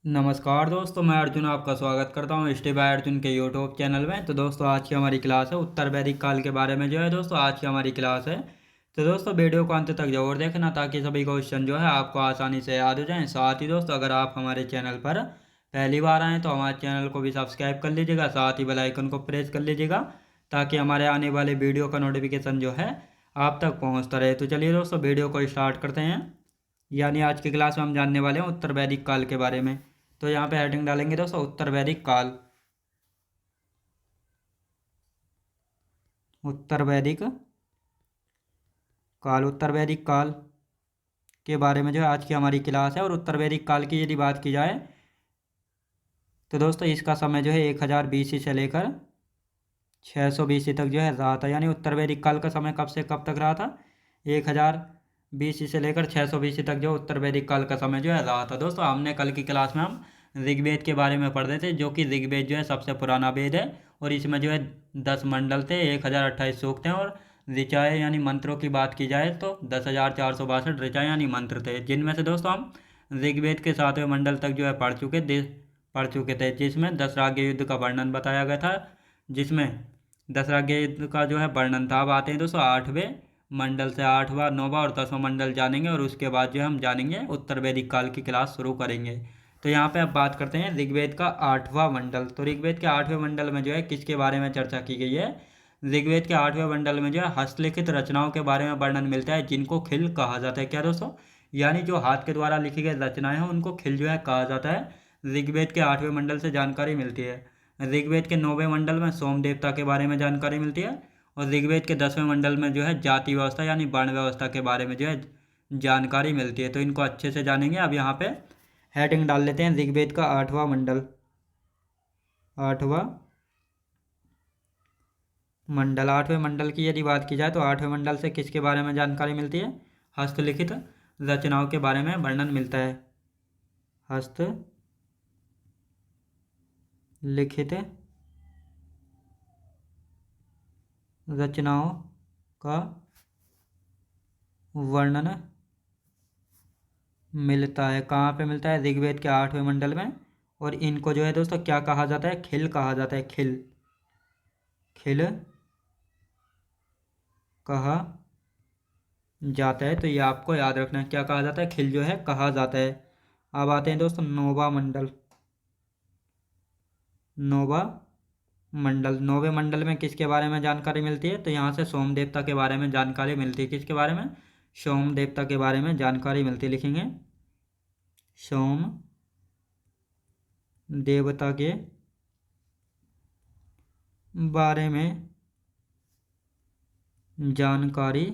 नमस्कार दोस्तों, मैं अर्जुन आपका स्वागत करता हूँ स्टे बाय अर्जुन के यूट्यूब चैनल में। तो दोस्तों आज की हमारी क्लास है उत्तर वैदिक काल के बारे में। जो है दोस्तों आज की हमारी क्लास है, तो दोस्तों वीडियो को अंत तक जरूर देखना ताकि सभी क्वेश्चन जो है आपको आसानी से याद हो जाएं। साथ ही दोस्तों अगर आप हमारे चैनल पर पहली बार आएँ तो हमारे चैनल को भी सब्सक्राइब कर लीजिएगा, साथ ही बेल आइकन को प्रेस कर लीजिएगा ताकि हमारे आने वाले वीडियो का नोटिफिकेशन जो है आप तक पहुँचता रहे। तो चलिए दोस्तों वीडियो को स्टार्ट करते हैं। यानी आज की क्लास में हम जानने वाले हैं उत्तर वैदिक काल के बारे में। तो यहाँ पे हेडिंग डालेंगे दोस्तों उत्तर वैदिक काल। उत्तर वैदिक काल, उत्तर वैदिक काल के बारे में जो है आज की हमारी क्लास है। और उत्तर वैदिक काल की यदि बात की जाए तो दोस्तों इसका समय जो है 1000 BC से लेकर 600 BC तक जो है रहा था। यानी उत्तर वैदिक काल का समय कब से कब तक रहा था? 1000 BC से लेकर 600 BC तक जो उत्तर वैदिक काल का समय जो है रहा था। दोस्तों हमने कल की क्लास में हम ऋग्वेद के बारे में पढ़ रहे थे, जो कि ऋग्वेद जो है सबसे पुराना वेद है और इसमें जो है 10 मंडल थे, 1028 सूक्त हैं। और ऋचाएँ यानी मंत्रों की बात की जाए तो 10,462 ऋचाएँ यानी मंत्र थे, जिनमें से दोस्तों हम ऋग्वेद के 7वें मंडल तक जो है पढ़ चुके थे, जिसमें दशराग्य युद्ध का वर्णन बताया गया था। जिसमें दशराग्य युद्ध का जो है वर्णन था। अब आते हैं दोस्तों 8वें मंडल से। 8वां 9वां और 10वां मंडल जानेंगे और उसके बाद जो हम जानेंगे उत्तर वैदिक काल की क्लास शुरू करेंगे। तो यहाँ पे अब बात करते हैं ऋग्वेद का 8वां मंडल। तो ऋग्वेद के 8वें मंडल में जो है किसके बारे में चर्चा की गई है? ऋग्वेद के 8वें मंडल में जो है हस्तलिखित रचनाओं के बारे में वर्णन मिलता है, जिनको खिल कहा जाता है। क्या दोस्तों? यानी जो हाथ के द्वारा लिखी गई रचनाएं हैं उनको खिल जो है कहा जाता है। ऋग्वेद के 8वें मंडल से जानकारी मिलती है। ऋग्वेद के 9वें मंडल में सोम देवता के बारे में जानकारी मिलती है। और ऋग्वेद के 10वें मंडल में जो है जाति व्यवस्था यानी वर्ण व्यवस्था के बारे में जो है जानकारी मिलती है। तो इनको अच्छे से जानेंगे। अब यहाँ पे हेडिंग डाल लेते हैं ऋग्वेद का 8वां मंडल। 8वां मंडल, 8वें मंडल की यदि बात की जाए तो 8वें मंडल से किसके बारे में जानकारी मिलती है? हस्तलिखित रचनाओं के बारे में वर्णन मिलता है। हस्तलिखित रचनाओं का वर्णन मिलता है। कहाँ पे मिलता है? ऋग्वेद के 8वें मंडल में। और इनको जो है दोस्तों क्या कहा जाता है? खिल कहा जाता है। खिल खिल कहा जाता है। तो ये आपको याद रखना है, क्या कहा जाता है? खिल जो है कहा जाता है। अब आते हैं दोस्तों नौवां मंडल। नौवां मंडल, 9वें मंडल में किसके बारे में जानकारी मिलती है? तो यहाँ से सोम देवता के बारे में जानकारी मिलती है। किसके बारे में? सोम देवता के बारे में जानकारी मिलती है। लिखेंगे सोम देवता के बारे में जानकारी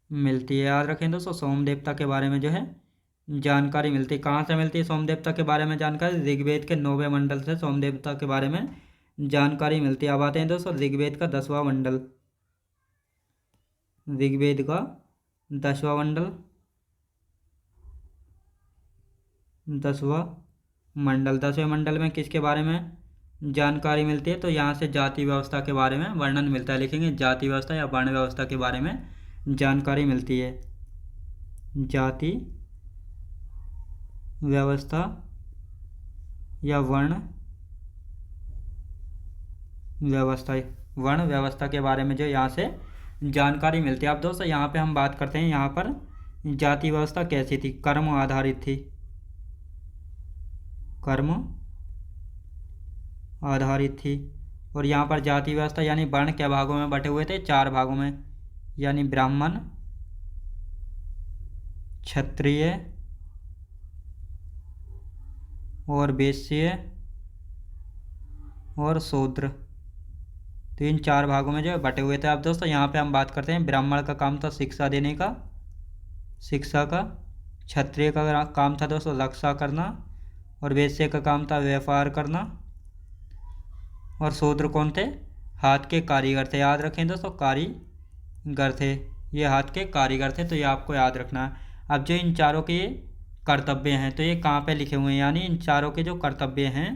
मिलती है। याद रखें दोस्तों सोम देवता के बारे में जो है जानकारी मिलती है। कहाँ से मिलती है सोम देवता के बारे में जानकारी? ऋग्वेद के 9वें मंडल से सोम देवता के बारे में जानकारी मिलती है। अब आते हैं दोस्तों ऋग्वेद का 10वां मंडल। ऋग्वेद का 10वां मंडल, 10वां मंडल, 10वें मंडल में किसके बारे में जानकारी मिलती है? तो यहाँ से जाति व्यवस्था के बारे में वर्णन मिलता है। लिखेंगे जाति व्यवस्था या वर्ण व्यवस्था के बारे में जानकारी मिलती है। जाति व्यवस्था या वर्ण व्यवस्था के बारे में जो यहाँ से जानकारी मिलती है। अब दोस्तों यहाँ पे हम बात करते हैं, यहाँ पर जाति व्यवस्था कैसी थी? कर्म आधारित थी। कर्म आधारित थी। और यहाँ पर जाति व्यवस्था यानी वर्ण क्या भागों में बटे हुए थे? 4 भागों में। यानी ब्राह्मण, क्षत्रिय और वैश्य और शूद्र। तो इन 4 भागों में जो है बटे हुए थे। अब दोस्तों यहाँ पे हम बात करते हैं ब्राह्मण का काम था शिक्षा देने का, शिक्षा का। क्षत्रिय का काम था दोस्तों रक्षा करना। और वैश्य का काम था व्यापार करना। और शूद्र कौन थे? हाथ के कारीगर थे। याद रखें दोस्तों कारीगर थे, ये हाथ के कारीगर थे। तो ये आपको याद रखना है। अब जो इन चारों के कर्तव्य हैं तो ये कहाँ पे लिखे हुए हैं? यानी इन चारों के जो कर्तव्य हैं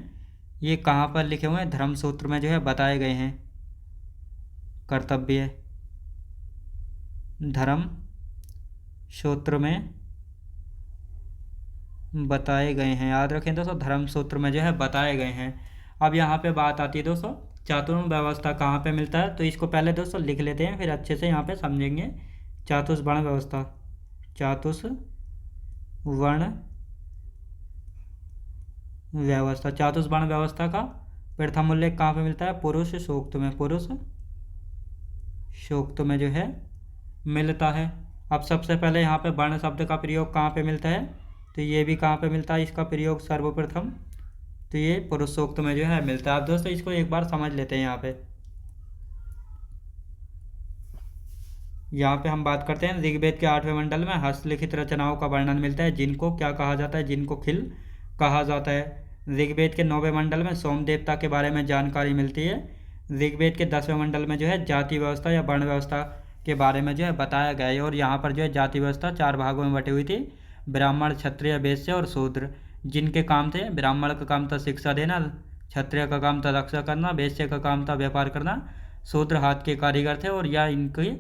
ये कहाँ पर लिखे हुए हैं? धर्म सूत्र में जो है बताए गए हैं। कर्तव्य धर्म सूत्र में बताए गए हैं। याद रखें दोस्तों, धर्म सूत्र में जो है बताए गए हैं। अब यहाँ पे बात आती है दोस्तों, चातुर्वर्ण व्यवस्था कहाँ पे मिलता है, तो इसको पहले दोस्तों लिख लेते हैं, फिर अच्छे से यहाँ पे समझेंगे। चातुर्वर्ण व्यवस्था, चातुर्वर्ण व्यवस्था, चातुर्वर्ण व्यवस्था का प्रथम उल्लेख कहाँ पे मिलता है, पुरुष सूक्त में, पुरुष सूक्त में जो है मिलता है। अब सबसे पहले यहाँ पे वर्ण शब्द का प्रयोग कहाँ पे मिलता है, तो ये भी कहाँ पे मिलता है इसका प्रयोग सर्वप्रथम, तो ये पुरुष सूक्त में जो है मिलता है। अब दोस्तों इसको एक बार समझ लेते हैं। यहाँ पे हम बात करते हैं ऋग्वेद के 8वें मंडल में हस्तलिखित रचनाओं का वर्णन मिलता है, जिनको क्या कहा जाता है, जिनको खिल कहा जाता है। ऋग्वेद के 9वें मंडल में सोम देवता के बारे में जानकारी मिलती है। ऋग्वेद के 10वें मंडल में जो है जाति व्यवस्था या वर्ण व्यवस्था के बारे में जो है बताया गया है। और यहाँ पर जो है जाति व्यवस्था 4 भागों में बटी हुई थी, ब्राह्मण, क्षत्रिय, वैश्य और शूद्र। जिनके काम थे, ब्राह्मण का काम था शिक्षा देना, क्षत्रिय का काम था रक्षा करना, वैश्य का काम था व्यापार करना, शूद्र हाथ के कारीगर थे और यह इनकी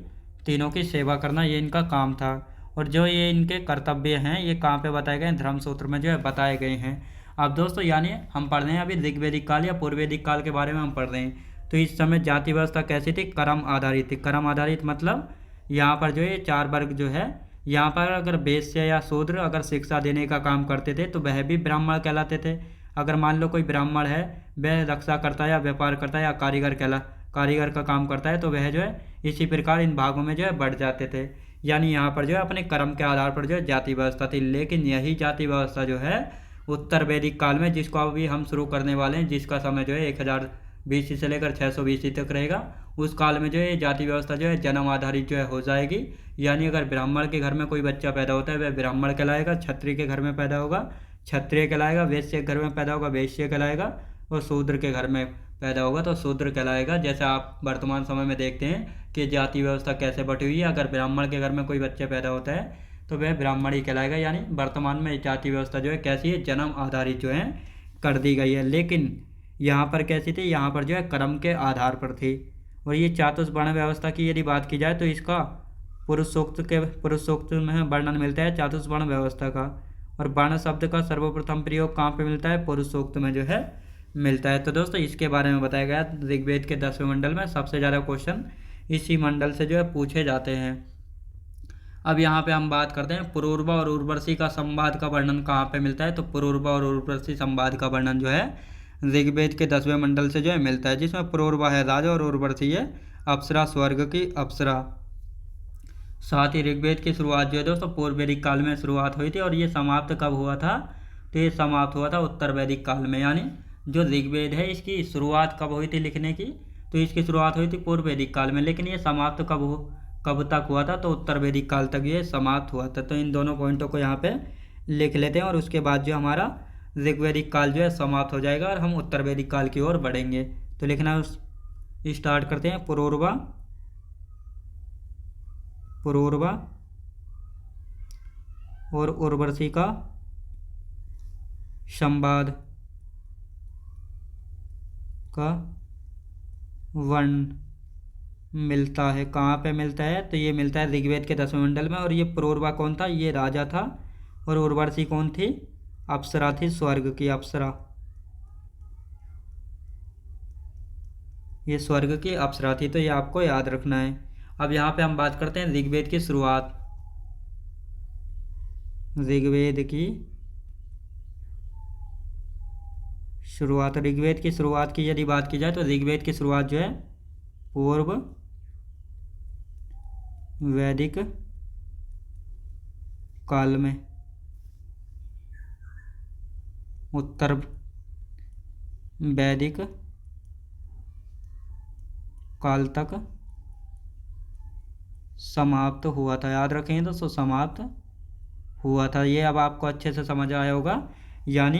तीनों की सेवा करना, ये इनका काम था। और जो ये इनके कर्तव्य हैं ये कहाँ पे बताए गए हैं, धर्म सूत्र में जो है बताए गए हैं। अब दोस्तों यानी हम पढ़ रहे हैं अभी ऋग्वेदिक काल या पूर्ववेदिक काल के बारे में हम पढ़ रहे हैं। तो इस समय जाति व्यवस्था कैसी थी, कर्म आधारित थी। कर्म आधारित मतलब यहाँ पर जो ये 4 वर्ग जो है, यहाँ पर अगर वैश्य या शूद्र अगर शिक्षा देने का काम करते थे तो वह भी ब्राह्मण कहलाते थे। अगर मान लो कोई ब्राह्मण है, वह रक्षा करता है या व्यापार करता है या कारीगर का काम करता है, तो वह जो है इसी प्रकार इन भागों में जो है बढ़ जाते थे। यानी यहाँ पर जो है अपने कर्म के आधार पर जो है जाति व्यवस्था थी। लेकिन यही जाति व्यवस्था जो है उत्तर वैदिक काल में, जिसको अभी हम शुरू करने वाले हैं, जिसका समय जो है 1000 BC से लेकर 600 BC तक रहेगा, उस काल में जो है जाति व्यवस्था जो है जन्म आधारित जो है हो जाएगी। यानी अगर ब्राह्मण के घर में कोई बच्चा पैदा होता है वह ब्राह्मण कहलाएगा, क्षत्रिय के घर में पैदा होगा क्षत्रिय कहलाएगा, वैश्य के घर में पैदा होगा वैश्य कहलाएगा, और शूद्र के घर में पैदा होगा तो शूद्र कहलाएगा। जैसे आप वर्तमान समय में देखते हैं कि जाति व्यवस्था कैसे बटी हुई है, अगर ब्राह्मण के घर में कोई बच्चा पैदा होता है तो वह ब्राह्मण ही कहलाएगा। यानी वर्तमान में जाति व्यवस्था जो है कैसी है, जन्म आधारित जो है कर दी गई है। लेकिन यहाँ पर कैसी थी, यहाँ पर जो है कर्म के आधार पर थी। और ये चातुर्वर्ण व्यवस्था की यदि बात की जाए तो इसका पुरुष सूक्त में वर्णन मिलता है चातुर्वर्ण व्यवस्था का। और वर्ण शब्द का सर्वप्रथम प्रयोग कहाँ पे मिलता है, पुरुष सूक्त में जो है मिलता है। तो दोस्तों इसके बारे में बताया गया ऋग्वेद के 10वें मंडल में। सबसे ज़्यादा क्वेश्चन इसी मंडल से जो है पूछे जाते हैं। अब यहाँ पे हम बात करते हैं पुरूरवा और उर्वशी का संवाद का वर्णन कहाँ पे मिलता है। तो पुरूरवा और उर्वशी संवाद का वर्णन जो है ऋग्वेद के 10वें मंडल से जो है मिलता है, जिसमें पुरूरवा है राजा और उर्वशी है अप्सरा, स्वर्ग की अप्सरा। साथ ही ऋग्वेद की शुरुआत जो है दोस्तों पूर्व वैदिक काल में शुरुआत हुई थी, और ये समाप्त कब हुआ था, तो ये समाप्त हुआ था उत्तर वैदिक काल में। यानी जो ऋग्वेद है इसकी शुरुआत कब हुई थी लिखने की, तो इसकी शुरुआत हुई थी पूर्व वैदिक काल में, लेकिन ये समाप्त कब तक हुआ था, तो उत्तर वैदिक काल तक ये समाप्त हुआ था। तो इन दोनों पॉइंटों को यहाँ पे लिख लेते हैं, और उसके बाद जो हमारा ऋग्वेदिक काल जो है समाप्त हो जाएगा और हम उत्तर वैदिक काल की ओर बढ़ेंगे। तो लिखना स्टार्ट करते हैं। पुरूरवा और उर्वशी का संवाद का वर्ण मिलता है। कहाँ पे मिलता है, तो ये मिलता है ऋग्वेद के 10वें मंडल में। और ये पुरूरवा कौन था, ये राजा था, और उर्वशी कौन थी, अप्सरा थी, स्वर्ग की अप्सरा, ये स्वर्ग की अप्सरा थी। तो ये आपको याद रखना है। अब यहाँ पे हम बात करते हैं ऋग्वेद की शुरुआत। ऋग्वेद की शुरुआत की यदि बात की जाए तो ऋग्वेद की शुरुआत जो है पूर्व वैदिक काल में उत्तर वैदिक काल तक समाप्त हुआ था। याद रखेंगे दोस्तों, समाप्त हुआ था। ये अब आपको अच्छे से समझ आया होगा। यानी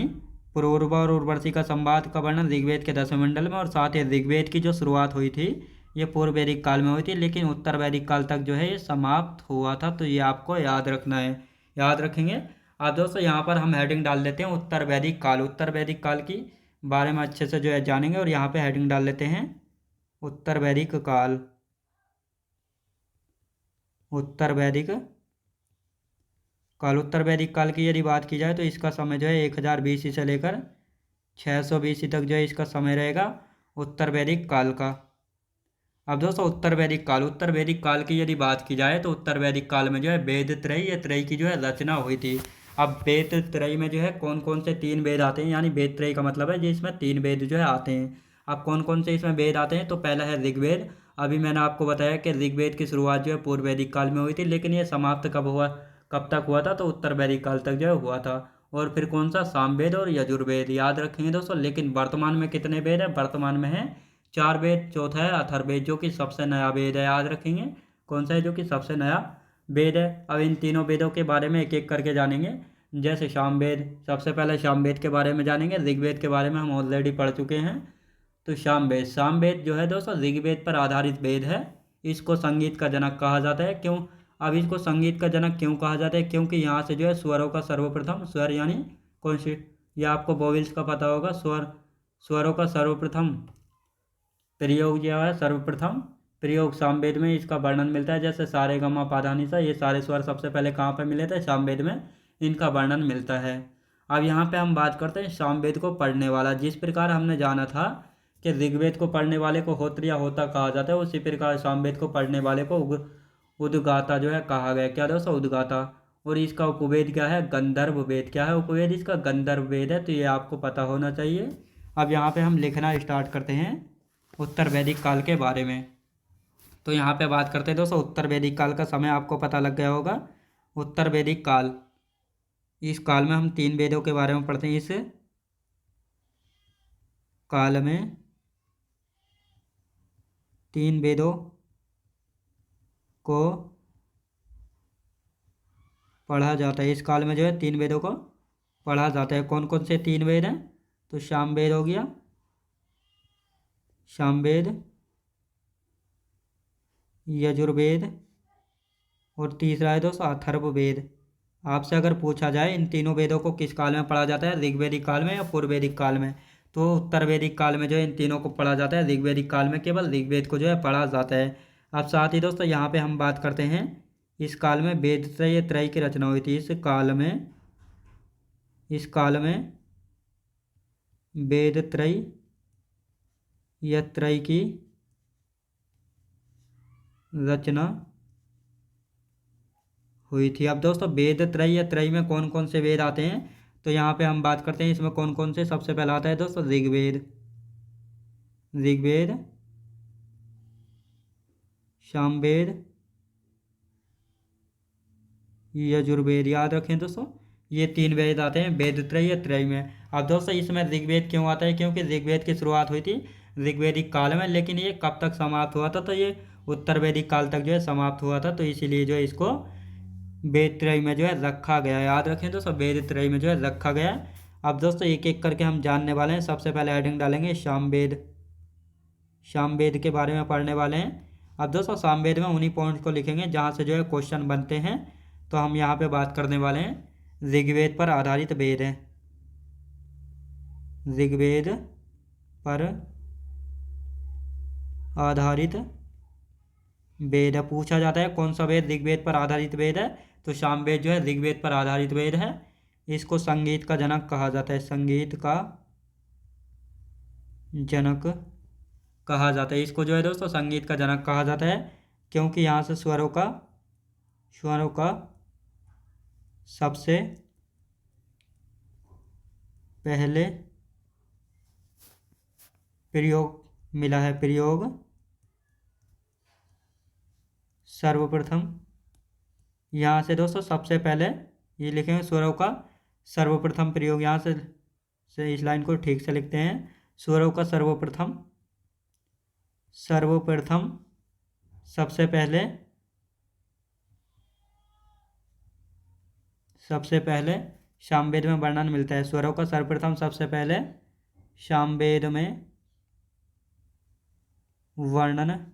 पुरूरवा और उर्वशी का संवाद का वर्णन ऋग्वेद के 10वें मंडल में, और साथ ही ऋग्वेद की जो शुरुआत हुई थी ये पूर्व वैदिक काल में हुई थी, लेकिन उत्तर वैदिक काल तक जो है ये समाप्त हुआ था। तो ये आपको याद रखना है, याद रखेंगे। अब दोस्तों यहाँ पर हम हेडिंग डाल देते हैं उत्तर वैदिक काल। उत्तर वैदिक काल की बारे में अच्छे से जो है जानेंगे, और यहाँ पे हेडिंग डाल लेते हैं उत्तर वैदिक काल। उत्तर वैदिक काल, उत्तर वैदिक काल की यदि बात की जाए तो इसका समय जो है 1000 BC से लेकर 600 BC तक जो है इसका समय रहेगा उत्तर वैदिक काल का। अब दोस्तों उत्तर वैदिक काल की यदि बात की जाए तो उत्तर वैदिक काल में जो है वेद त्रयी या त्रयी की जो है रचना हुई थी। अब वेद त्रयी में जो है कौन कौन से 3 वेद आते हैं, यानी वेद त्रयी का मतलब है जिसमें 3 वेद जो है आते हैं। अब कौन कौन से इसमें वेद आते हैं, तो पहला है ऋग्वेद। अभी मैंने आपको बताया कि ऋग्वेद की शुरुआत जो है पूर्व वैदिक काल में हुई थी, लेकिन ये समाप्त कब हुआ, कब तक हुआ था, तो उत्तर वैदिक काल तक जो है हुआ था। और फिर कौन सा, सामवेद और यजुर्वेद, याद रखेंगे दोस्तों। लेकिन वर्तमान में कितने वेद है, वर्तमान में है 4 वेद। चौथा है अथर्ववेद जो कि सबसे नया वेद है, याद रखेंगे कौन सा है जो कि सबसे नया वेद है। अब इन तीनों वेदों के बारे में एक एक करके जानेंगे। जैसे सामवेद, सबसे पहले सामवेद के बारे में जानेंगे। ऋग्वेद के बारे में हम ऑलरेडी पढ़ चुके हैं। तो सामवेद जो है दोस्तों ऋग्वेद पर आधारित वेद है। इसको संगीत का जनक कहा जाता है। क्यों, अब इसको संगीत का जनक क्यों कहा जाता है, क्योंकि यहाँ से जो है स्वरों का सर्वप्रथम, स्वर यानी कौन सी, या आपको वोवेल्स का पता होगा, स्वरों का सर्वप्रथम प्रयोग जो है, सर्वप्रथम प्रयोग सामवेद में इसका वर्णन मिलता है। जैसे सारे गमा पाधानीसा, ये सारे स्वर सबसे पहले कहाँ पर मिले थे, सामवेद में इनका वर्णन मिलता है। अब यहाँ पे हम बात करते हैं सामवेद को पढ़ने वाला। जिस प्रकार हमने जाना था कि ऋग्वेद को पढ़ने वाले को होत्र या होता कहा जाता है, उसी प्रकार सामवेद को पढ़ने वाले को उद्गाता जो है कहा गया। क्या दोस्तों, उद्गाता। और इसका उपवेद क्या है, गंधर्व वेद। क्या है उपवेद इसका, गंधर्व वेद है। तो ये आपको पता होना चाहिए। अब यहाँ पे हम लिखना स्टार्ट करते हैं उत्तर वैदिक काल के बारे में। तो यहाँ पे बात करते हैं दोस्तों उत्तर वैदिक काल का समय आपको पता लग गया होगा। उत्तर वैदिक काल, इस काल में हम 3 वेदों के बारे में पढ़ते हैं। इस काल में 3 वेदों को पढ़ा जाता है। इस काल में जो है 3 वेदों को पढ़ा जाता है। कौन कौन से 3 वेद हैं, तो सामवेद हो गया, सामवेद, यजुर्वेद, और तीसरा है दोस्तों अथर्ववेद। आपसे अगर पूछा जाए इन तीनों वेदों को किस काल में पढ़ा जाता है, ऋग्वेदिक काल में या पूर्व वैदिक काल में, तो उत्तर वैदिक काल में जो है इन तीनों को पढ़ा जाता है। ऋग्वेदिक काल में केवल ऋग्वेद को जो है पढ़ा जाता है। अब साथ ही दोस्तों यहाँ पे हम बात करते हैं, इस काल में वेद त्रय त्रय की रचना हुई थी। इस काल में वेद त्रय या त्रय की रचना हुई थी। अब दोस्तों वेद त्रय या त्रय में कौन कौन से वेद आते हैं, तो यहाँ पे हम बात करते हैं इसमें कौन कौन से। सबसे पहला आता है दोस्तों ऋग्वेद, सामवेद, यजुर्वेद। याद रखें दोस्तों, ये 3 वेद आते हैं वेद त्रय या त्रय में। अब दोस्तों इसमें ऋग्वेद क्यों आता है, क्योंकि ऋग्वेद की शुरुआत हुई थी ऋग्वेदिक काल में, लेकिन ये कब तक समाप्त हुआ था, तो ये उत्तर वैदिक काल तक जो है समाप्त हुआ था। तो इसीलिए जो है इसको वेद त्रय में जो है रखा गया। याद रखें दोस्तों, वेद त्रय में जो है रखा गया। अब दोस्तों एक एक करके हम जानने वाले हैं। सबसे पहले हेडिंग डालेंगे सामवेद, सामवेद के बारे में पढ़ने वाले हैं। अब दोस्तों सामवेद में उन्हीं पॉइंट्स को लिखेंगे जहाँ से जो है क्वेश्चन बनते हैं। तो हम यहाँ पे बात करने वाले हैं ऋग्वेद पर आधारित वेद हैं। ऋग्वेद पर आधारित वेद है। पूछा जाता है कौन सा वेद ऋग्वेद पर आधारित वेद है, तो सामवेद जो है ऋग्वेद पर आधारित वेद है। इसको संगीत का जनक कहा जाता है, संगीत का जनक कहा जाता है। इसको जो है दोस्तों संगीत का जनक कहा जाता है, क्योंकि यहाँ से स्वरों का सबसे पहले प्रयोग मिला है। प्रयोग सर्वप्रथम, यहाँ से दोस्तों सबसे पहले ये लिखेंगे स्वरों का सर्वप्रथम प्रयोग। यहाँ से इस लाइन को ठीक से लिखते हैं, स्वरों का सर्वप्रथम सबसे पहले सामवेद में वर्णन मिलता है। स्वरों का सर्वप्रथम सबसे पहले सामवेद में वर्णन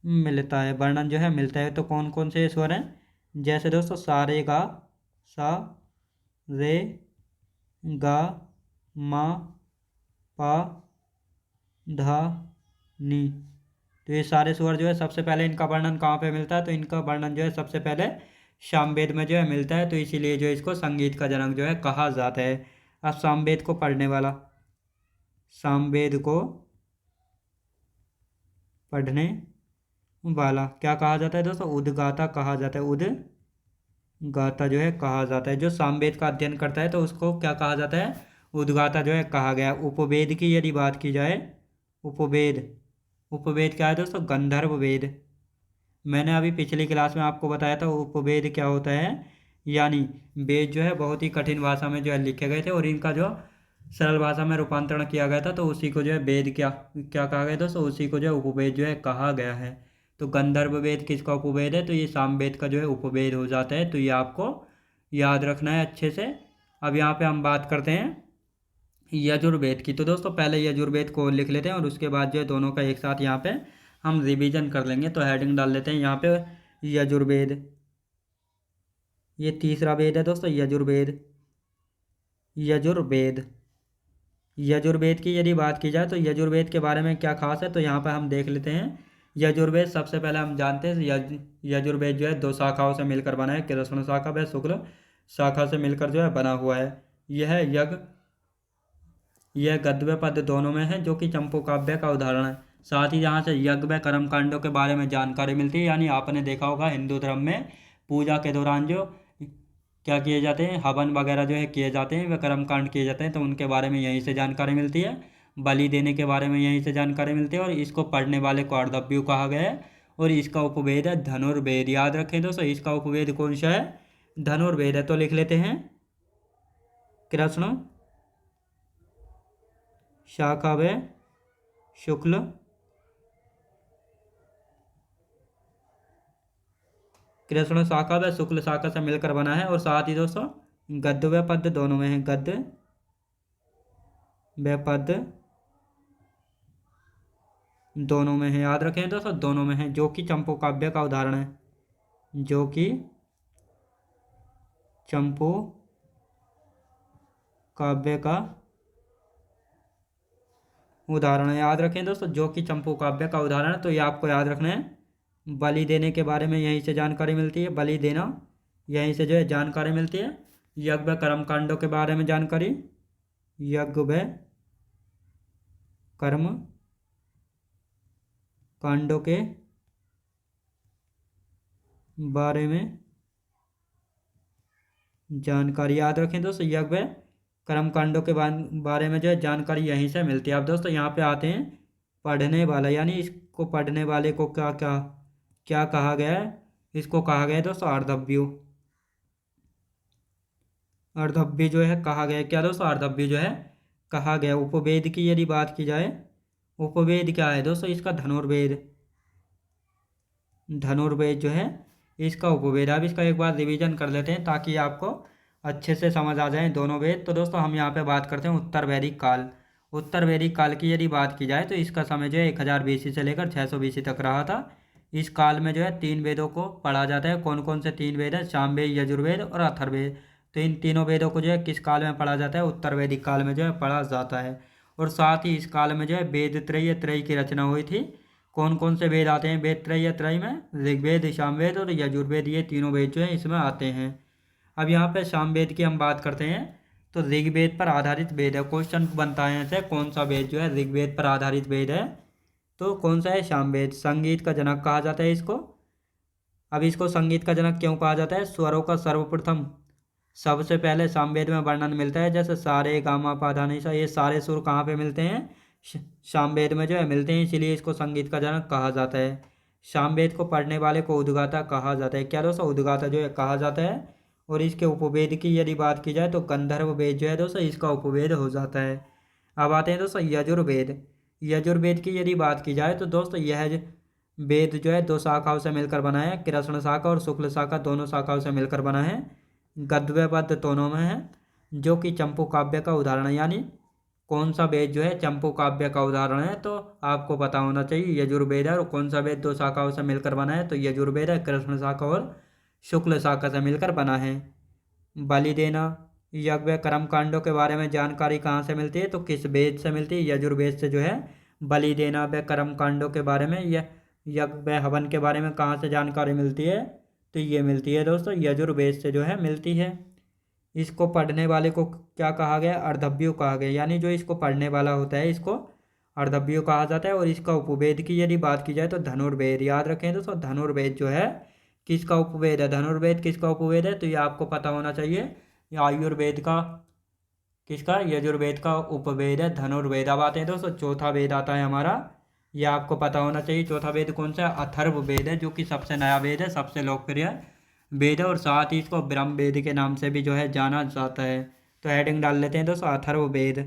मिलता है, वर्णन जो है मिलता है। तो कौन कौन से स्वर हैं, जैसे दोस्तों सा रे गा, सा रे गा मा पा धा नी। तो ये सारे स्वर जो है सबसे पहले इनका वर्णन कहाँ पे मिलता है, तो इनका वर्णन जो है सबसे पहले सामवेद में जो है मिलता है, तो इसीलिए जो इसको संगीत का जनक जो है कहा जाता है। अब सामवेद को पढ़ने वाला, सामवेद को पढ़ने वाला क्या कहा जाता है दोस्तों? उद्गाता कहा जाता है। उद्गाता जो है कहा जाता है। जो सामवेद का अध्ययन करता है तो उसको क्या कहा जाता है? उद्गाता जो है कहा गया। उपवेद की यदि बात की जाए, उपवेद, उपवेद क्या है दोस्तों? गंधर्व वेद। मैंने अभी पिछली क्लास में आपको बताया था उपवेद क्या होता है। यानी वेद जो है बहुत ही कठिन भाषा में जो है लिखे गए थे और इनका जो सरल भाषा में रूपांतरण किया गया था, तो उसी को जो है वेद क्या क्या कहा गया दोस्तों? उसी को जो है उपवेद जो है कहा गया है। तो गंधर्व वेद किसका उपवेद है? तो ये सामवेद का जो है उपवेद हो जाता है। तो ये आपको याद रखना है अच्छे से। अब यहाँ पे हम बात करते हैं यजुर्वेद की। तो दोस्तों पहले यजुर्वेद को लिख लेते हैं और उसके बाद जो है दोनों का एक साथ यहाँ पे हम रिवीजन कर लेंगे। तो हेडिंग डाल लेते हैं यहाँ पे यजुर्वेद। ये तीसरा वेद है दोस्तों, यजुर्वेद। यजुर्वेद, यजुर्वेद की यदि बात की जाए तो यजुर्वेद के बारे में क्या खास है, तो यहाँ पर हम देख लेते हैं। यजुर्वेद सबसे पहले हम जानते हैं यजुर्वेद जो है 2 शाखाओं से मिलकर बना है, कृष्ण शाखा व शुक्ल शाखा से मिलकर जो है बना हुआ है। यह गद्य व पद्य दोनों में है, जो कि चंपू काव्य का उदाहरण है। साथ ही यहाँ से यज्ञ व कर्म कांडों के बारे में जानकारी मिलती है। यानी आपने देखा होगा हिंदू धर्म में पूजा के दौरान जो क्या किए जाते हैं, हवन वगैरह जो है किए जाते हैं, वे कर्म कांड किए जाते हैं, तो उनके बारे में यहीं से जानकारी मिलती है। बलि देने के बारे में यहीं से जानकारी मिलती है। और इसको पढ़ने वाले को अर्धव्यु कहा गया है। और इसका उपवेद है धनुर्वेद। याद रखें दोस्तों, इसका उपवेद कौन सा है? धनुर्वेद है। तो लिख लेते हैं कृष्ण शाखा व शुक्ल कृष्ण शाखा व शुक्ल शाखा से मिलकर बना है। और साथ ही दोस्तों गद्य व पद्य दोनों में है, गद्य व पद्य दोनों में है। याद रखें दोस्तों, दोनों में है, जो कि चंपू काव्य का उदाहरण है, जो कि चंपू काव्य का उदाहरण है। याद रखें दोस्तों, जो कि चंपू काव्य का उदाहरण है। तो ये आपको याद रखना है। बलि देने के बारे में यहीं से जानकारी मिलती है, बलि देना यहीं से जो है जानकारी मिलती है। यज्ञ व कर्म कांडों के बारे में जानकारी, यज्ञ व कर्म कांडों के बारे में जानकारी। याद रखें दोस्तों, यज्ञ व कर्म कांडों के बारे में जो है जानकारी यहीं से मिलती है। अब दोस्तों यहाँ पे आते हैं पढ़ने वाला, यानी इसको पढ़ने वाले को क्या क्या क्या कहा गया है? इसको कहा गया है दोस्तों अर्धव्यु। अर्धव्य जो है कहा गया है। क्या दोस्तों? अर्धव्य जो है कहा गया। उपवेद की यदि बात की जाए, उपवेद क्या है दोस्तों? इसका धनुर्वेद, धनुर्वेद जो है इसका उपवेद। अब इसका एक बार रिवीजन कर लेते हैं ताकि आपको अच्छे से समझ आ जाए दोनों वेद। तो दोस्तों हम यहाँ पे बात करते हैं उत्तर वैदिक काल। उत्तर वैदिक काल की यदि बात की जाए तो इसका समय जो है 1000 BC से लेकर 600 BC तक रहा था। इस काल में जो है 3 वेदों को पढ़ा जाता है। कौन कौन से 3 वेद है? सामवेद, यजुर्वेद और अथर्ववेद। तो इन तीनों वेदों को जो है किस काल में पढ़ा जाता है? उत्तर वैदिक काल में जो है पढ़ा जाता है। और साथ ही इस काल में जो है वेद त्रय त्रय की रचना हुई थी। कौन कौन से वेद आते हैं वेद त्रय त्रय में? ऋग्वेद, सामवेद और यजुर्वेद, ये तीनों वेद जो है इसमें आते हैं। अब यहाँ पे सामवेद की हम बात करते हैं। तो ऋग्वेद पर आधारित वेद है। क्वेश्चन बनता है ऐसे, कौन सा वेद जो है ऋग्वेद पर आधारित वेद है? तो कौन सा है? सामवेद। संगीत का जनक कहा जाता है इसको। अब इसको संगीत का जनक क्यों कहा जाता है? स्वरों का सर्वप्रथम सबसे पहले सामवेद में वर्णन मिलता है। जैसे सारे गामा पा धा नी सा, ये सारे सुर कहाँ पे मिलते हैं? सामवेद में जो है मिलते हैं, इसीलिए इसको संगीत का जनक कहा जाता है। सामवेद को पढ़ने वाले को उद्गाता कहा जाता है। क्या दोस्तों? उद्गाता जो है कहा जाता है। और इसके उपवेद की यदि बात की जाए तो गंधर्व वेद जो है दोस्तों इसका उपवेद हो जाता है। अब आते हैं दोस्तों यजुर्वेद। यजुर्वेद की यदि बात की जाए तो दोस्तों यह वेद जो है 2 शाखाओं से मिलकर बना है, कृष्ण शाखा और शुक्ल शाखा दोनों शाखाओं से मिलकर बना है। गद्य व पद्य दोनों में है, जो कि चंपू काव्य का उदाहरण है। यानी कौन सा वेद जो है चंपू काव्य का उदाहरण है? तो आपको पता होना चाहिए यजुर्वेद है। और कौन सा वेद 2 शाखाओं से मिलकर बना है? तो यजुर्वेद है, कृष्ण शाखा और शुक्ल शाखा से मिलकर बना है। बलि देना, यज्ञ व कर्म कांडों के बारे में जानकारी कहाँ से मिलती है? तो किस वेद से मिलती है? यजुर्वेद से जो है बलि देना व कर्म कांडों के बारे में, यज्ञ व हवन के बारे में कहाँ से जानकारी मिलती है? तो ये मिलती है दोस्तों, यजुर्वेद से जो है मिलती है। इसको पढ़ने वाले को क्या कहा गया? अर्धव्यु कहा गया, यानी जो इसको पढ़ने वाला होता है इसको अर्धव्यु कहा जाता है। और इसका उपवेद की यदि बात की जाए तो धनुर्वेद। याद रखें दोस्तों, धनुर्वेद जो है किसका उपवेद है? धनुर्वेद किसका उपवेद है? तो ये आपको पता होना चाहिए। ये आयुर्वेद का, किसका? यजुर्वेद का उपवेद है धनुर्वेद। अब आते हैं दोस्तों, चौथा वेद आता है हमारा, ये आपको पता होना चाहिए। चौथा वेद कौन सा है? अथर्व वेद है, जो कि सबसे नया वेद है, सबसे लोकप्रिय वेद है, और साथ ही इसको ब्रह्म वेद के नाम से भी जो है जाना जाता है। तो हेडिंग डाल लेते हैं दोस्तों, अथर्व वेद।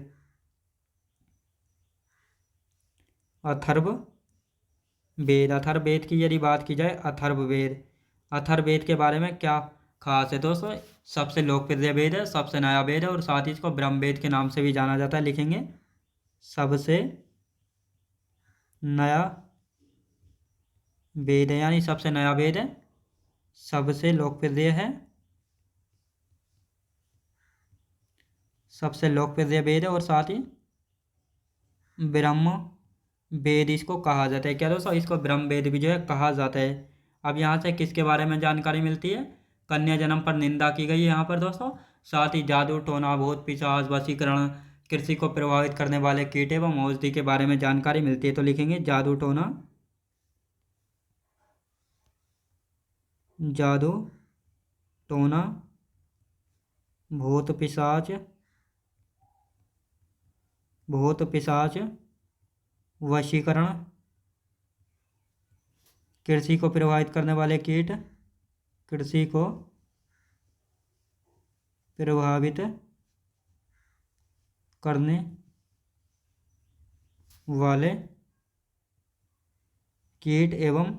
अथर्व वेद, अथर्व वेद की यदि बात की जाए, अथर्व वेद, अथर्व वेद के बारे में क्या खास है दोस्तों? सबसे लोकप्रिय वेद है, सबसे नया वेद है, और साथ ही इसको ब्रह्म वेद के नाम से भी जाना जाता है। लिखेंगे सबसे नया वेद है, यानी सबसे नया वेद है, सबसे लोकप्रिय है, सबसे लोकप्रिय वेद है, और साथ ही ब्रह्म वेद इसको कहा जाता है। क्या दोस्तों? इसको ब्रह्म वेद भी जो है कहा जाता है। अब यहाँ से किसके बारे में जानकारी मिलती है? कन्या जन्म पर निंदा की गई है यहाँ पर दोस्तों। साथ ही जादू टोना भूत पिशाच वशीकरण कृषि को प्रभावित करने वाले कीट एवं औषधि के बारे में जानकारी मिलती है। तो लिखेंगे जादू टोना, जादू टोना भूत पिशाच, भूत पिशाच वशीकरण कृषि को प्रभावित करने वाले कीट, कृषि को प्रभावित करने वाले कीट एवं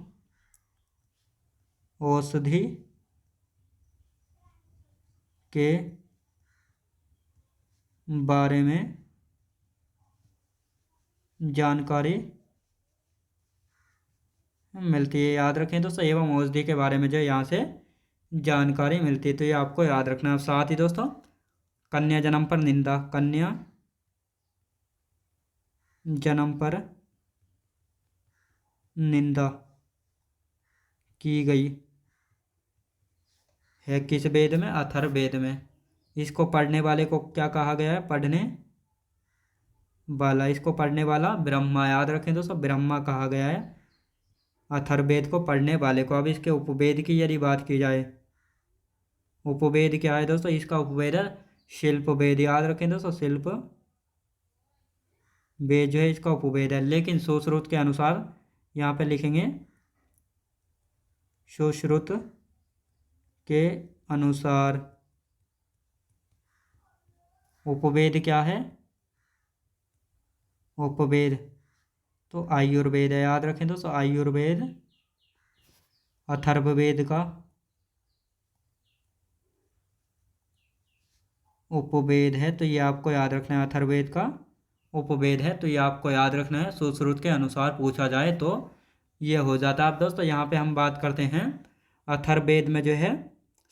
औषधि के बारे में जानकारी मिलती है। याद रखें दोस्तों, एवं औषधि के बारे में जो यहाँ से जानकारी मिलती है, तो ये आपको याद रखना है। साथ ही दोस्तों, कन्या जन्म पर निंदा, कन्या जन्म पर निंदा की गई है किस वेद में? अथर्व वेद में। इसको पढ़ने वाले को क्या कहा गया है? पढ़ने वाला, इसको पढ़ने वाला ब्रह्मा। याद रखें दोस्तों, ब्रह्मा कहा गया है अथर्ववेद को पढ़ने वाले को। अब इसके उपवेद की यदि बात की जाए, उपवेद क्या है दोस्तों? इसका उपवेद है शिल्प वेद। याद रखें दोस्तों, शिल्प वेद जो है इसका उपवेद है। लेकिन सुश्रुत के अनुसार, यहाँ पे लिखेंगे सुश्रुत के अनुसार उपवेद क्या है? उपवेद तो आयुर्वेद है। याद रखें दोस्तों, आयुर्वेद अथर्ववेद का उपवेद है, तो ये आपको याद रखना है। अथर्ववेद का उपवेद है, तो ये आपको याद रखना है। सुश्रुत के अनुसार पूछा जाए तो ये हो जाता है। अब दोस्तों, यहाँ पे हम बात करते हैं अथर्ववेद में जो है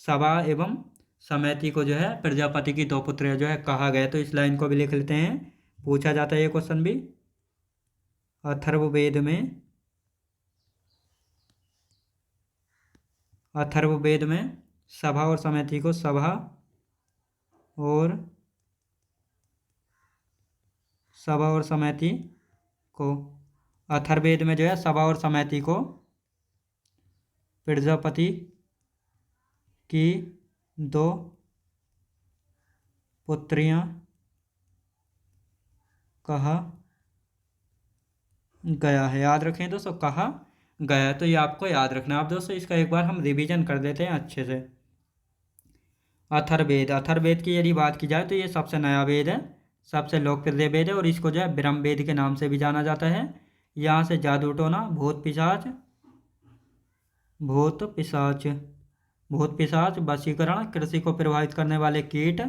सभा एवं समैति को जो है प्रजापति की दो पुत्रियां जो है कहा गया। तो इस लाइन को भी लिख लेते हैं, पूछा जाता है ये क्वेश्चन भी। अथर्ववेद में, अथर्ववेद में सभा और समैति को, सभा और सभा और समैति को, अथर्ववेद में जो है सभा और समैति को प्रजापति की दो पुत्रियां कहा गया है। याद रखें दोस्तों, कहा गया है, तो ये आपको याद रखना है। अब दोस्तों, इसका एक बार हम रिवीजन कर देते हैं अच्छे से। अथर्ववेद, अथर्ववेद की यदि बात की जाए तो ये सबसे नया वेद है, सबसे लोकप्रिय वेद है, और इसको जो है ब्रह्म वेद के नाम से भी जाना जाता है। यहाँ से जादू टोना भूत पिशाच, भूत पिशाच, भूत पिशाच वशीकरण कृषि को प्रभावित करने वाले कीट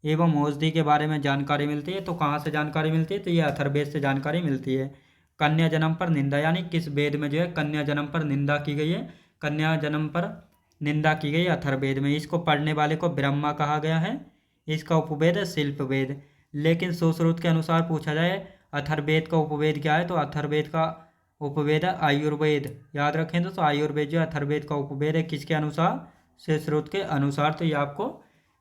एवं औषधि के बारे में जानकारी मिलती है। तो कहाँ से जानकारी मिलती है? तो ये अथर्ववेद से जानकारी मिलती है। कन्या जन्म पर निंदा, यानी किस वेद में जो है कन्या जन्म पर निंदा की गई है? कन्या जन्म पर निंदा की गई अथर्ववेद में। इसको पढ़ने वाले को ब्रह्मा कहा गया है। इसका उपवेद है शिल्प वेद। लेकिन सुश्रुत के अनुसार पूछा जाए अथर्ववेद का उपवेद क्या है, तो अथर्ववेद का उपवेद है आयुर्वेद। याद रखें दोस्तों, आयुर्वेद जो है अथर्ववेद का उपवेद है, किसके अनुसार? श्वेतस्रोत के अनुसार। तो ये आपको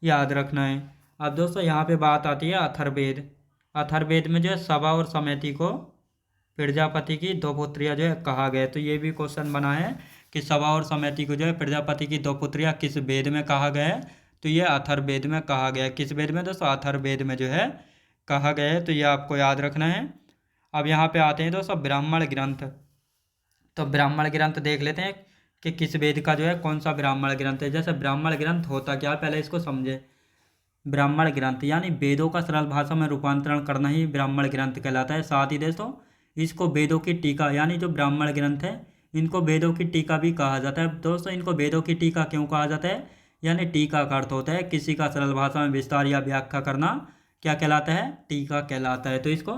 याद रखना है। अब दोस्तों यहाँ पे बात आती है अथर्ववेद। अथर्ववेद में जो है सभा और समिति को प्रजापति की दो पुत्रियां जो है कहा गया। तो ये भी क्वेश्चन बना है कि सभा और समिति को जो है प्रजापति की दो पुत्रियां किस वेद में कहा गया है? तो ये अथर्ववेद में कहा गया है। किस वेद में दोस्तों? अथर्ववेद में जो है कहा गया है। तो ये आपको याद रखना है। अब यहाँ पे आते हैं दोस्तों ब्राह्मण ग्रंथ। तो ब्राह्मण ग्रंथ देख लेते हैं कि किस वेद का जो है कौन सा ब्राह्मण ग्रंथ है। जैसे ब्राह्मण ग्रंथ होता क्या, पहले इसको समझे। ब्राह्मण ग्रंथ यानी वेदों का सरल भाषा में रूपांतरण करना ही ब्राह्मण ग्रंथ कहलाता है। साथ ही दोस्तों इसको वेदों की टीका, यानी जो ब्राह्मण ग्रंथ है इनको वेदों की टीका भी कहा जाता है। दोस्तों इनको वेदों की टीका क्यों कहा जाता है? यानी टीका का अर्थ होता है किसी का सरल भाषा में विस्तार या व्याख्या करना। क्या कहलाता है? टीका कहलाता है। तो इसको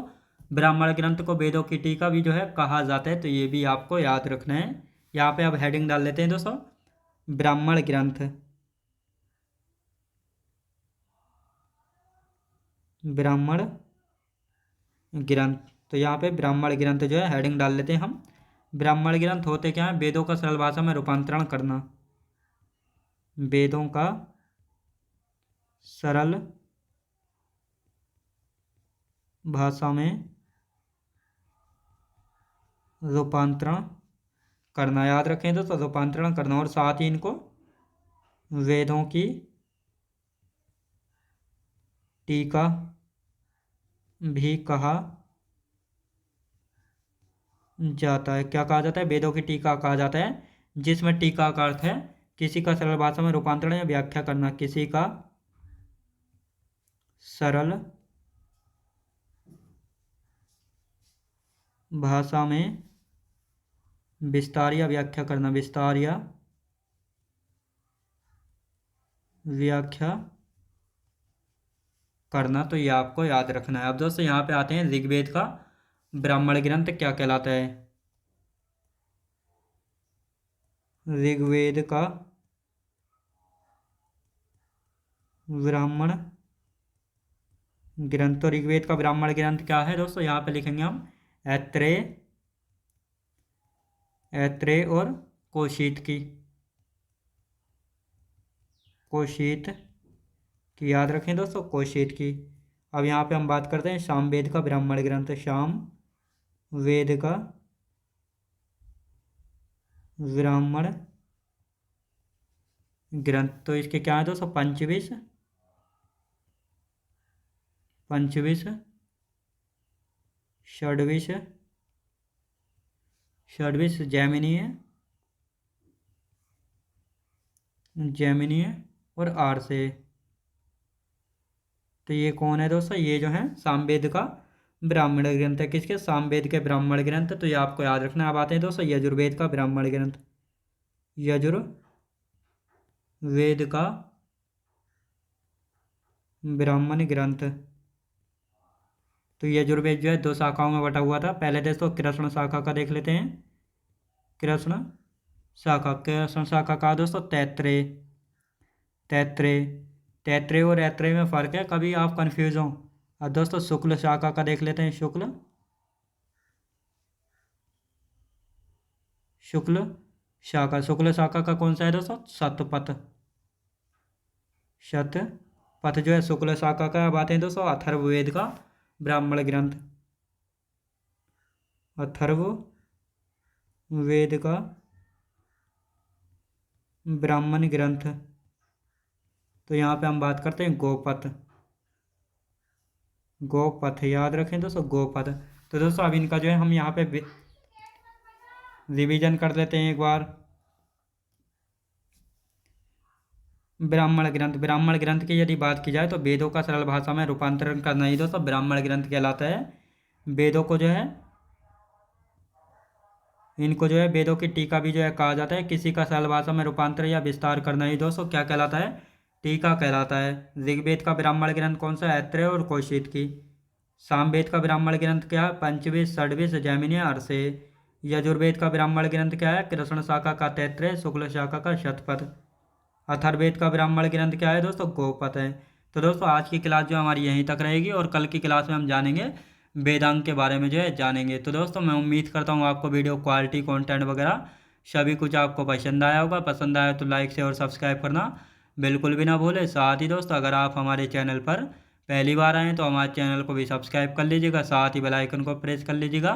ब्राह्मण ग्रंथ को वेदों की टीका भी जो है कहा जाता है। तो ये भी आपको याद रखना है। यहाँ पे अब हेडिंग डाल लेते हैं दोस्तों, ब्राह्मण ग्रंथ। ब्राह्मण ग्रंथ। तो यहाँ पे ब्राह्मण ग्रंथ जो है हेडिंग डाल लेते हैं हम। ब्राह्मण ग्रंथ होते क्या है? वेदों का सरल भाषा में रूपांतरण करना। वेदों का सरल भाषा में रूपांतरण करना। याद रखें दोस्तों, रूपांतरण करना। और साथ ही इनको वेदों की टीका भी कहा जाता है। क्या कहा जाता है? वेदों की टीका कहा जाता है, जिसमें टीका का अर्थ है किसी का सरल भाषा में रूपांतरण या व्याख्या करना। किसी का सरल भाषा में विस्तार या व्याख्या करना। विस्तार या व्याख्या करना। तो ये आपको याद रखना है। अब दोस्तों यहाँ पे आते हैं ऋग्वेद का ब्राह्मण ग्रंथ क्या कहलाता है। ऋग्वेद का ब्राह्मण ग्रंथ। तो ऋग्वेद का ब्राह्मण ग्रंथ क्या है दोस्तों? यहाँ पे लिखेंगे हम ऐत्रेय, ऐत्रेय और कौशिक की। कौशिक की याद रखें दोस्तों, कौशिक की। अब यहाँ पे हम बात करते हैं सामवेद का ब्राह्मण ग्रंथ। सामवेद का ब्राह्मण ग्रंथ। तो इसके क्या है दोस्तों? पंचविश, पंचविश, षड्विश, षड्विश जैमिनीय, जैमिनीय और आर्षेय। तो ये कौन है दोस्तों? ये जो है सामवेद का ब्राह्मण ग्रंथ है। किसके? सामवेद के ब्राह्मण ग्रंथ। तो ये आपको याद रखना। अब आते हैं दोस्तों यजुर्वेद का ब्राह्मण ग्रंथ। यजुर्वेद का ब्राह्मण ग्रंथ। तो यजुर्वेद जो है दो शाखाओं में बटा हुआ था। पहले दोस्तों कृष्ण शाखा का देख लेते हैं। कृष्ण शाखा, कृष्ण शाखा का दोस्तों तैत्रेय। तैत्रेय, तैत्रेय और ऐत्रेय में फ़र्क है, कभी आप कंफ्यूज हो। और दोस्तों शुक्ल शाखा का देख लेते हैं। शुक्ल, शुक्ल शाखा। शुक्ल शाखा का कौन सा है दोस्तों? शतपथ। शतपथ जो है शुक्ल शाखा का। अब आते हैं दोस्तों अथर्ववेद का ब्राह्मण ग्रंथ। अथर्ववेद का ब्राह्मण ग्रंथ। तो यहाँ पे हम बात करते हैं गोपथ। गोपथ याद रखें दोस्तों, गोपथ। तो दोस्तों अब इनका जो है हम यहाँ पे रिवीजन कर लेते हैं एक बार। ब्राह्मण ग्रंथ। ब्राह्मण ग्रंथ की यदि बात की जाए तो वेदों का सरल भाषा में रूपांतरण करना ही दोस्तों ब्राह्मण ग्रंथ कहलाता है। वेदों को जो है, इनको जो है वेदों की टीका भी जो है कहा जाता है। किसी का सरल भाषा में रूपांतर या विस्तार करना ही दोस्तों क्या कहलाता है? टीका कहलाता है। ऋग्वेद का ब्राह्मण ग्रंथ कौन सा? ऐत्रेय और कौशिक की। सामवेद का ब्राह्मण ग्रंथ क्या है? पंचविश, षड्विश, जैमिनीय, आर्षेय। यजुर्वेद का ब्राह्मण ग्रंथ क्या है? कृष्ण शाखा का तैत्रेय, शुक्ल शाखा का शतपथ। अथर्ववेद का ब्राह्मण ग्रंथ क्या है दोस्तों? गोपथ है। तो दोस्तों आज की क्लास जो हमारी यहीं तक रहेगी और कल की क्लास में हम जानेंगे वेदांग के बारे में जो है जानेंगे। तो दोस्तों मैं उम्मीद करता हूँ आपको वीडियो क्वालिटी कंटेंट वगैरह सभी कुछ आपको पसंद आया होगा। पसंद आया तो लाइक शेयर और सब्सक्राइब करना बिल्कुल भी ना भूलें। साथ ही दोस्तों अगर आप हमारे चैनल पर पहली बार आएँ तो हमारे चैनल को भी सब्सक्राइब कर लीजिएगा, साथ ही बेल आइकन को प्रेस कर लीजिएगा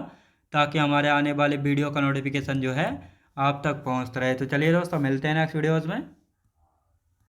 ताकि हमारे आने वाले वीडियो का नोटिफिकेशन जो है आप तक पहुँचता रहे। तो चलिए दोस्तों मिलते हैं नेक्स्ट वीडियोज़ में।